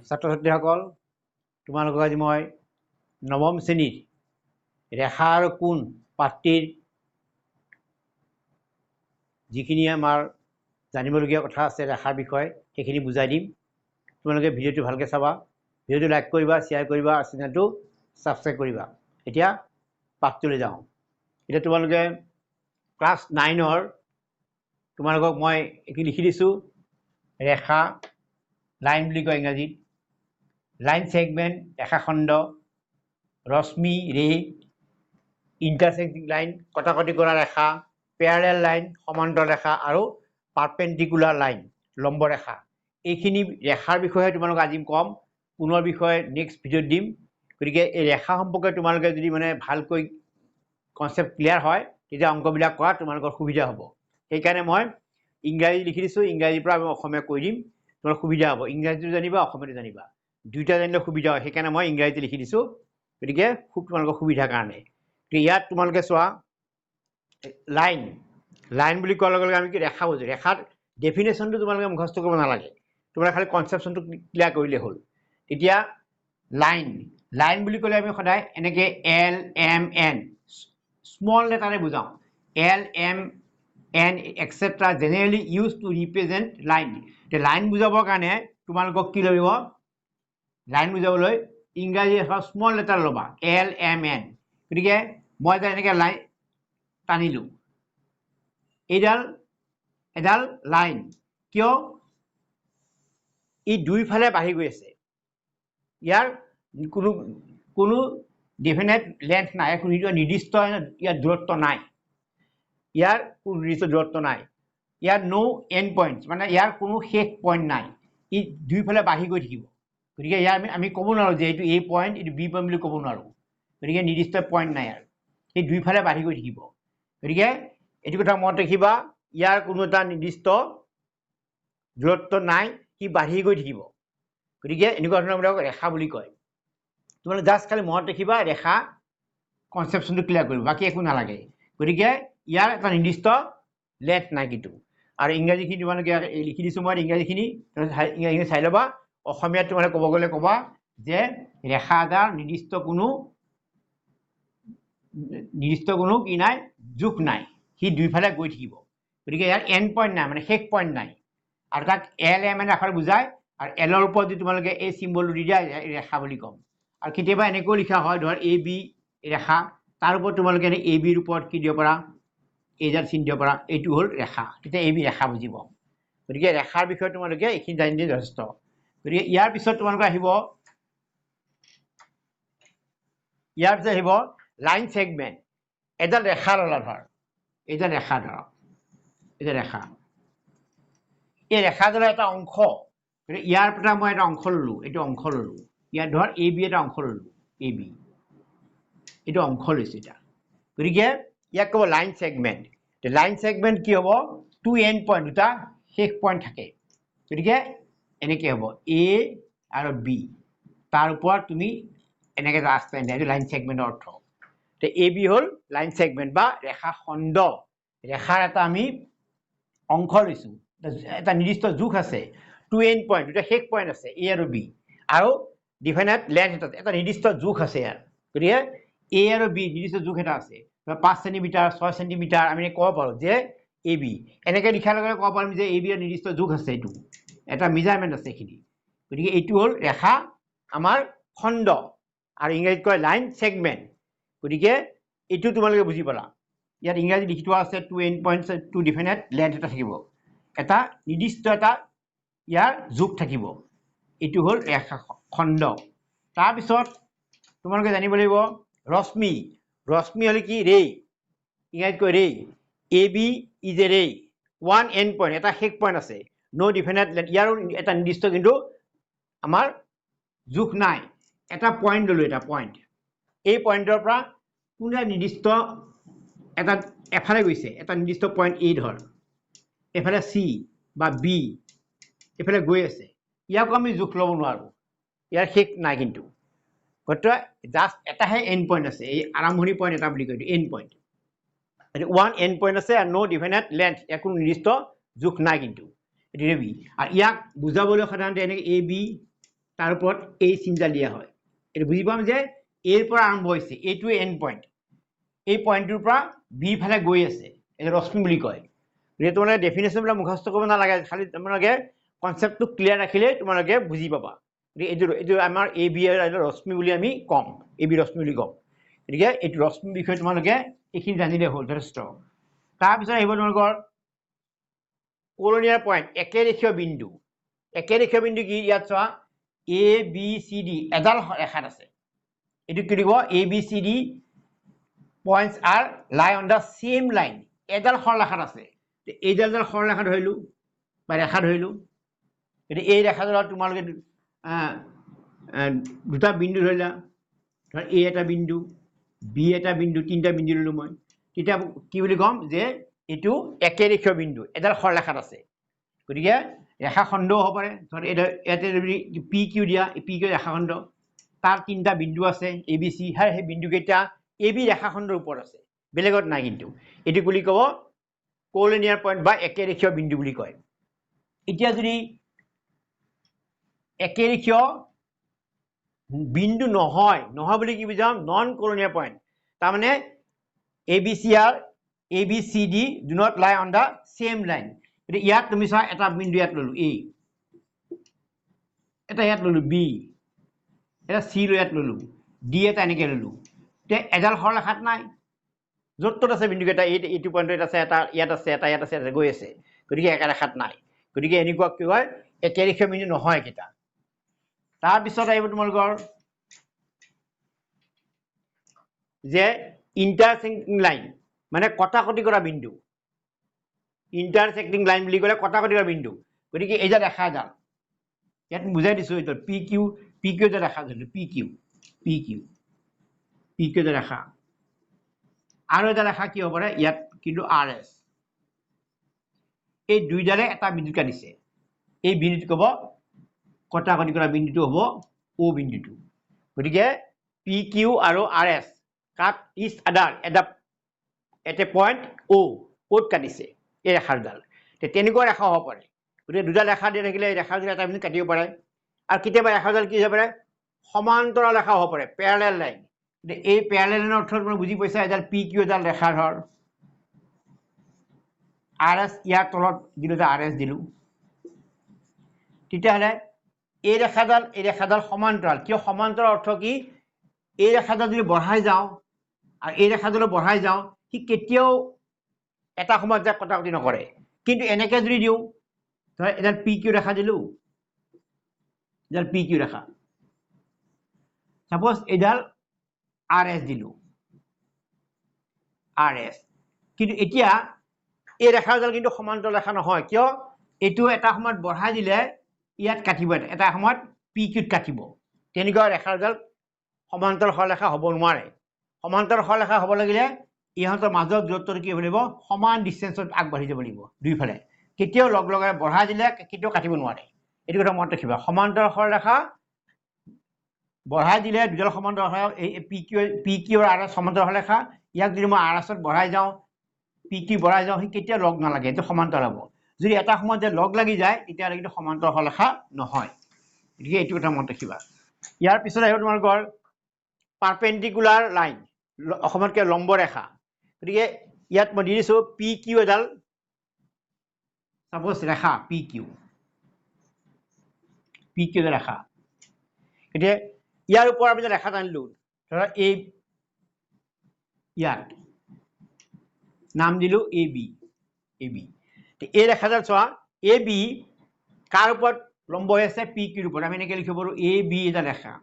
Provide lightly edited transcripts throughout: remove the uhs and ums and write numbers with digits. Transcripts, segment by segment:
ছাত্ৰ ছাত্ৰীসকল তোমালোকক আজি মই নৱম শ্ৰেণীৰ ৰেখা আৰু কোণ পাঠটিৰ যিখিনি আমাৰ জানিবলগীয়া কথা আছে ৰেখাৰ বিষয়ে সেইখিনি বুজাই দিম। তোমালোকে ভিডিঅ'টো ভালকৈ চাবা, ভিডিঅ'টো লাইক কৰিবা, শ্বেয়াৰ কৰিবা আৰু চেনেলটো ছাবস্ক্ৰাইব কৰিবা। এতিয়া পাঠটোলৈ যাওঁ। এতিয়া তোমালোকে ক্লাছ 9ৰ তোমালোকক মই এইখিনি লিখি দিছোঁ ৰেখা, লাইন বুলি কয় ইংৰাজীত, লাইন ছেগমেণ্ট ৰেখাখণ্ড, ৰশ্মি ৰে, ইণ্টাৰছেক্টিং লাইন কটাকটি কৰা ৰেখা, পেৰালেল লাইন সমান্তৰাল ৰেখা আৰু পাৰপেণ্ডিকুলাৰ লাইন লম্ব ৰেখা। এইখিনি ৰেখাৰ বিষয়ে তোমালোকক আজি কম, কোণৰ বিষয়ে নেক্সট ভিডিঅ'ত দিম। গতিকে এই ৰেখা সম্পৰ্কে তোমালোকে যদি ভালকৈ কনচেপ্ট ক্লিয়াৰ হয় তেতিয়া অংকবিলাক কৰা তোমালোকৰ সুবিধা হ'ব। সেইকাৰণে মই ইংৰাজী লিখি দিছোঁ, ইংৰাজীৰ পৰা আমি অসমীয়া কৈ দিম, তোমাৰ সুবিধা হ'ব। ইংৰাজীটো জানিবা, অসমীয়াটো জানিবা, দুইটা জানিলে সুবিধা হয়। সেইকাৰণে মই ইংৰাজীতে লিখি দিছোঁ, গতিকে খুব তোমালোকৰ সুবিধাৰ কাৰণে। ইয়াত তোমালোকে চোৱা লাইন, লাইন বুলি কোৱাৰ লগে লগে আমি কি ৰেখা বুজোঁ। ৰেখাৰ ডেফিনেশ্যনটো তোমালোকে মুখস্থ কৰিব নালাগে, তোমালোকে খালি কনচেপ্টটো ক্লিয়াৰ কৰিলে হ'ল। এতিয়া লাইন, লাইন বুলি ক'লে আমি সদায় এনেকৈ LMN স্মল লেটাৰে বুজাওঁ। LMN etc. Generally use to represent line. এতিয়া লাইন বুজাবৰ কাৰণে তোমালোকক কি লাগিব, লাইন বুজাবলৈ ইংৰাজী এখন স্মল লেটাৰ ল'বা LMN। গতিকে মই এতিয়া এনেকৈ লাইন টানিলোঁ, এডাল লাইন, কিয় ই দুইফালে বাঢ়ি গৈ আছে, ইয়াৰ কোনো ডেফিনেট লেন্থ নাই, কোনো নিৰ্দিষ্ট ইয়াৰ দূৰত্ব নাই, ইয়াৰ কোনো নিৰ্দিষ্ট দূৰত্ব নাই, ইয়াৰ নো এণ্ড পইণ্ট, মানে ইয়াৰ কোনো শেষ পইণ্ট নাই, ই দুইফালে বাঢ়ি গৈ থাকিব। গতিকে ইয়াৰ আমি ক'ব নোৱাৰোঁ যে এইটো A পইণ্ট এইটো B পইণ্ট বুলি ক'ব নোৱাৰোঁ, গতিকে নিৰ্দিষ্ট পইণ্ট নাই ইয়াৰ, এই দুইফালে বাঢ়ি গৈ থাকিব। গতিকে এইটো কথা মনত ৰাখিবা, ইয়াৰ কোনো এটা নিৰ্দিষ্ট দূৰত্ব নাই, সি বাঢ়ি গৈ থাকিব। গতিকে এনেকুৱা ধৰণৰবিলাক ৰেখা বুলি কয়। তোমালোকে জাষ্ট খালি মনত ৰাখিবা, ৰেখা কনচেপ্টটো ক্লিয়াৰ কৰিব, বাকী একো নালাগে। গতিকে ইয়াৰ এটা নিৰ্দিষ্ট লেন্থ নাই কিন্তু। আৰু ইংৰাজীখিনি তোমালোকে লিখি দিছোঁ মই ইংৰাজীখিনি, ইংৰাজীখিনি চাই ল'বা। অসমীয়াত তোমালোকে ক'ব গ'লে ক'বা যে ৰেখা এটাৰ নিৰ্দিষ্ট কোনো কি নাই, জোখ নাই, সি দুইফালে গৈ থাকিব। গতিকে ইয়াৰ এণ্ড পইণ্ট নাই, মানে শেষ পইণ্ট নাই। আৰু তাক LMN আখৰ বুজায়, আৰু এলৰ ওপৰত যদি তোমালোকে এই চিম্বলটো দি দিয়া ৰেখা বুলি ক'ম। আৰু কেতিয়াবা এনেকৈও লিখা হয়, ধৰ AB ৰেখা, তাৰ ওপৰত তোমালোকে ABৰ ওপৰত কি দিব পাৰা, এইডাল চিন দিব পাৰা, এইটো হ'ল ৰেখা, তেতিয়া AB ৰেখা বুজিব। গতিকে ৰেখাৰ বিষয়ে তোমালোকে এইখিনি জানিলে যথেষ্ট। গতিকে ইয়াৰ পিছত তোমালোকে আহিব লাইন ছেগমেণ্ট। এডাল ৰেখা ল'লা, ধৰ এইডাল ৰেখা, ধৰক এইডাল ৰেখা, এই ৰেখাডালৰ এটা অংশ, ইয়াৰ পৰা মই এটা অংশ ল'লোঁ, এইটো অংশ ল'লোঁ, ইয়াত ধৰ AB এটা অংশ ল'লোঁ, AB এইটো অংশ লৈছোঁ এতিয়া। গতিকে ইয়াক ক'ব লাইন ছেগমেণ্ট। লাইন ছেগমেণ্ট কি হ'ব, টু এণ্ড পইণ্ট, দুটা শেষ পইণ্ট থাকে। গতিকে এনেকৈ হ'ব A আৰু B, তাৰ ওপৰত তুমি এনেকৈ ৰাস্তা দিয়া, এইটো লাইন ছেগমেণ্টৰ অৰ্থ। AB হ'ল লাইন ছেগমেণ্ট বা ৰেখা খণ্ড। ৰেখাৰ এটা আমি অংশ লৈছোঁ, এটা নিৰ্দিষ্ট জোখ আছে, টু এণ্ড পইণ্ট, দুটা শেষ পইণ্ট আছে A আৰু B, আৰু ডিফাইনাইট লেন্থ এটা নিৰ্দিষ্ট জোখ আছে ইয়াৰ। গতিকে A আৰু B নিৰ্দিষ্ট জোখ এটা আছে, 5 চেণ্টিমিটাৰ 6 চেণ্টিমিটাৰ, আমি ক'ব পাৰোঁ যে AB। এনেকৈ লিখাৰ লগে লগে ক'ব পাৰিম যে AB ৰ নিৰ্দিষ্ট জোখ আছে, এইটো এটা মেজাৰমেণ্ট আছে এইখিনি। গতিকে এইটো হ'ল ৰেখা আমাৰ খণ্ড, আৰু ইংৰাজীত কয় লাইন ছেগমেণ্ট। গতিকে এইটো তোমালোকে বুজি পালা। ইয়াত ইংৰাজী লিখি থোৱা আছে two end point, two definite length এটা থাকিব, এটা নিৰ্দিষ্ট এটা ইয়াৰ জোখ থাকিব, এইটো হ'ল ৰেখা খণ্ড। তাৰপিছত তোমালোকে জানিব লাগিব ৰশ্মি। ৰশ্মি হ'লে কি, ৰে, ইংৰাজীত কয় ৰে। AB ইজ এ ৰে, ওৱান এণ্ড পইণ্ট, এটা শেষ পইণ্ট আছে, ন' ডিফাইনাইট লেন্থ, ইয়াৰো এটা নিৰ্দিষ্ট কিন্তু আমাৰ জোখ নাই, এটা পইণ্ট ল'লোঁ, এটা পইণ্ট, এই পইণ্টৰ পৰা কোনে নিৰ্দিষ্ট এটা এফালে গৈছে, এটা নিৰ্দিষ্ট পইণ্ট A ধৰ, এফালে C বা B এফালে গৈ আছে, ইয়াকো আমি জোখ ল'ব নোৱাৰোঁ, ইয়াৰ শেষ নাই কিন্তু। গতিকে জাষ্ট এটাহে এণ্ড পইণ্ট আছে, এই আৰম্ভণি পইণ্ট এটা বুলি কয়, এইটো এণ্ড পইণ্ট, এইটো ওৱান এণ্ড পইণ্ট আছে, আৰু ন' ডিফাইনাইট লেন্থ, ইয়াৰ কোনো নিৰ্দিষ্ট জোখ নাই কিন্তু, এইটো AB। আৰু ইয়াক বুজাবলৈ সাধাৰণতে এনেকৈ AB তাৰ ওপৰত এই চিনডাল দিয়া হয় এটা বুজি পাম যে এৰ পৰা আৰম্ভ হৈছে এইটো এন্ড পইণ্ট এই পইণ্টটোৰ পৰা বি ফালে গৈ আছে এটা ৰশ্মি বুলি কয় গতিকে তোমালোকে ডেফিনেশ্যনবিলাক মুখস্থ কৰিব নালাগে খালি তোমালোকে কনচেপ্টটো ক্লিয়াৰ ৰাখিলে তোমালোকে বুজি পাবা গতিকে এইটো আমাৰ এ বি ৰশ্মি বুলি আমি কম এ বি ৰশ্মি বুলি কম গতিকে এইটো ৰশ্মিৰ বিষয়ে তোমালোকে এইখিনি জানিলে হ'ল যথেষ্ট তাৰপিছত আহিব তোমালোকৰ কলনিয়াৰ পইণ্ট একেৰেখীয় বিন্দু কি ইয়াত চোৱা এ বি চি ডি এডাল ৰেখাত আছে এইটো কি দিব A B C D points are lie on the same line এডাল সৰলৰেখাত আছে এইডাল সৰলৰেখা ধৰিলো বা ৰেখা ধৰিলো গতিকে এই ৰেখাডালত তোমালোকে দুটা বিন্দু ধৰিলা ধৰ এ এটা বিন্দু বি এটা বিন্দু তিনিটা বিন্দু ললো মই তেতিয়া কি বুলি ক'ম যে এইটো একেৰেখীয় বিন্দু এডাল সৰলৰেখাত আছে গতিকে ৰেখাখণ্ডও হ'ব পাৰে ধৰ ইয়াতে পি কিউ দিয়া পি কিউ ৰেখাখণ্ড তাৰ তিনিটা বিন্দু আছে এ বি চি সেই বিন্দুকেইটা এ বি ৰেখাখণ্ডৰ ওপৰত আছে বেলেগত নাই কিন্তু এইটো বুলি ক'ব কলনিয়াৰ পইণ্ট বা একেৰেখীয় বিন্দু বুলি কয় এতিয়া যদি একেৰেখীয় বিন্দু নহয় বুলি কি বুজাম নন কলনিয়াৰ পইণ্ট তাৰমানে A B C D do not lie on the same line গতিকে ইয়াত তুমি চোৱা এটা বিন্দু ইয়াত ললো এ এটা ইয়াত ললো বি এটা চি লৈ ইয়াত ললো ডি এটা এনেকৈ ললো এতিয়া এডাল সৰলৰেখাত নাই য'ত ত'ত আছে বিন্দুকেইটা এইটো পইণ্টত আছে এটা ইয়াত আছে এটা ইয়াত আছে গৈ আছে গতিকে একে ৰেখাত নাই গতিকে এনেকুৱা কি হয় একেৰেখীয় বিন্দু নহয় এইকেইটা তাৰপিছত আহিব তোমালোকৰ যে ইণ্টাৰচেক্টিং লাইন মানে কটাকটি কৰা বিন্দু ইণ্টাৰচেক্টিং লাইন বুলি ক'লে কটাকটি কৰা বিন্দু গতিকে এই যে ৰেখা এডাল ইয়াত বুজাই দিছো এইটো পি কিউ যে ৰেখা ধৰিলো পি কিউ যে ৰেখা আৰু এটা ৰেখা কি হ'ব পাৰে ইয়াত কিন্তু আৰ এছ এই দুইডালে এটা বিন্দু কাটিছে এই বিন্দুটো ক'ব কটাকটি কৰা বিন্দুটো হ'ব ও বিন্দুটো গতিকে পি কিউ আৰু আৰ এছ কাট ইজ আদাৰ এট এ পইণ্ট অ'ত কাটিছে এই ৰেখাডাল তেনেকুৱা ৰেখা হ'ব পাৰে গতিকে দুটা ৰেখা দি থাকিলে এই ৰেখাডাল এটা বিন্দু কাটিব পাৰে আৰু কেতিয়াবা ৰেখাডাল কি হ'ব পাৰে সমান্তৰাল ৰেখা হ'ব পাৰে পেৰালেল লাইন এই পেৰালেল লাইনৰ অৰ্থ তুমি বুজি পাইছা এডাল পি কিউ এডাল ৰেখা ধৰ আৰ এছ ইয়াৰ তলত দিলো যে আৰ এছ দিলো তেতিয়াহ'লে এই ৰেখাডাল সমান্তৰাল কিয় সমান্তৰাল অৰ্থ কি এই ৰেখাডাল যদি বঢ়াই যাওঁ আৰু এই ৰেখাডালো বঢ়াই যাওঁ সি কেতিয়াও এটা সময়ত যে কটাকটি নকৰে কিন্তু এনেকে যদি দিওঁ ধৰ এডাল পি কিউ ৰেখা দিলো এডাল পি কিউ ৰেখা সাপোজ এডাল আৰ এছ দিলো আৰ এছ কিন্তু এতিয়া এই ৰেখাডাল কিন্তু সমান্তৰাল ৰেখা নহয় কিয় এইটো এটা সময়ত বঢ়াই দিলে ইয়াত কাটিব এটা সময়ত পি কিউত কাটিব তেনেকুৱা ৰেখাডাল সমান্তৰাল সৰলৰেখা হ'ব নোৱাৰে সমান্তৰাল সৰলৰেখা হ'ব লাগিলে ইহঁতৰ মাজৰ দূৰত্বটো কি হ'ব লাগিব সমান ডিষ্টেঞ্চত আগবাঢ়ি যাব লাগিব দুইফালে কেতিয়াও লগ লগাই বঢ়াই দিলে কেতিয়াও কাটিব নোৱাৰে এইটো কথা মনত ৰাখিবা সমান্তৰাল সৰলৰেখা বঢ়াই দিলে দুডাল সমান্তৰাল সৰলৰেখা এই পি কিউ আৰু আৰ এছ সমান্তৰাল সৰলৰেখা ইয়াক যদি মই আৰ এছত বঢ়াই যাওঁ পি কিউ বঢ়াই যাওঁ সি কেতিয়াও লগ নালাগে এইটো সমান্তৰাল হ'ব যদি এটা সময়ত যে লগ লাগি যায় তেতিয়াহ'লে কিন্তু সমান্তৰাল সৰলৰেখা নহয় গতিকে এইটো কথা মনত ৰাখিবা ইয়াৰ পিছত আহিব তোমালোকৰ পাৰপেণ্ডিকুলাৰ লাইন অসমতকৈ লম্ব ৰেখা গতিকে ইয়াত মই দি দিছো পি কিউ এডাল সাপোজ ৰেখা পি কিউ ৰেখা গতিকে ইয়াৰ ওপৰত আমি যে ৰেখা টানিলো ধৰা এই ইয়াত নাম দিলো এ বি এই ৰেখাডাল চোৱা এ বি কাৰ ওপৰত লম্ব হৈ আছে পি কিউৰ ওপৰত আমি এনেকৈ লিখিব পাৰো এ বি এটা ৰেখা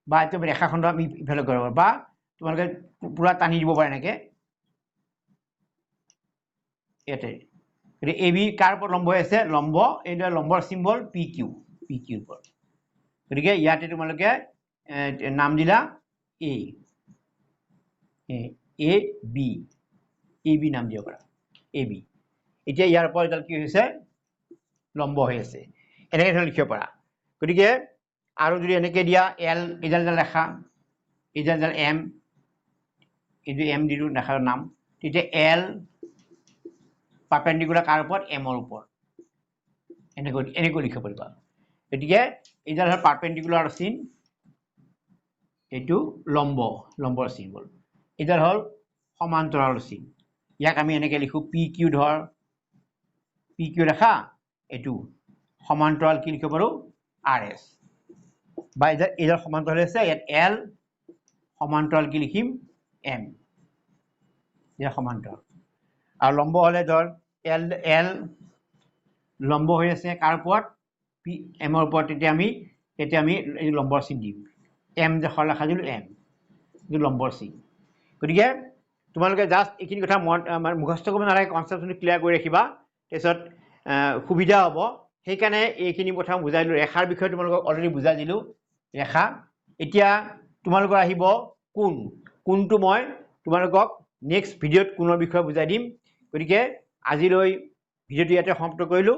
বা এইটো ৰেখাখণ্ড আমি ইফালে কৰিব পাৰো বা তোমালোকে পুৰা টানি দিব পাৰে এনেকৈ ইয়াতে গতিকে এ বি কাৰ ওপৰত লম্ব হৈ আছে লম্ব এইটো লম্বৰ চিম্বল পি কিউৰ ওপৰত গতিকে ইয়াতে তোমালোকে নাম দিলা এ বি নাম দিব পাৰা এ বি এতিয়া ইয়াৰ ওপৰত এডাল কি হৈছে লম্ব হৈ আছে এনেকৈ ধৰণে লিখিব পাৰা গতিকে আৰু যদি এনেকৈ দিয়া এল এডাল ৰেখা এডাল এম এইটো এম দিলোঁ ৰেখাৰ নাম তেতিয়া এল পাৰপেণ্ডিকুলাৰ কাৰ ওপৰত এমৰ ওপৰত এনেকৈ লিখিব পাৰিবা গতিকে এইডাল হ'ল পাৰপেণ্ডিকুলাৰ চিন এইটো লম্বৰ চিম্বল এইডাল হ'ল সমান্তৰাল চিন ইয়াক আমি এনেকৈ লিখোঁ পি কিউ ধৰ পি কিউ ৰেখা এইটো সমান্তৰাল কি লিখিব পাৰোঁ আৰ এছ বা এইডাল সমান্তৰাল আছে ইয়াত এল সমান্তৰাল কি লিখিম এম ইয়াৰ সমান্তৰাল আৰু লম্ব হ'লে ধৰ এল লম্ব হৈ আছে কাৰ ওপৰত পি এমৰ ওপৰত তেতিয়া আমি এই লম্বৰ চিন দিম এম যে সৰলৰেখা দিলোঁ এম এইটো লম্বৰ চিন গতিকে তোমালোকে জাষ্ট এইখিনি কথা মুখস্থ কৰিব নালাগে কনচেপ্টখিনি ক্লিয়াৰ কৰি ৰাখিবা তাৰপিছত সুবিধা হ'ব সেইকাৰণে এইখিনি কথা বুজাই দিলোঁ ৰেখাৰ বিষয়ে তোমালোকক অলৰেডি বুজাই দিলোঁ ৰেখা এতিয়া তোমালোকৰ আহিব কোনটো মই তোমালোকক নেক্সট ভিডিঅ'ত কোণৰ বিষয়ে বুজাই দিম গতিকে আজিলৈ ভিডিঅ'টো ইয়াতে সমাপ্ত কৰিলোঁ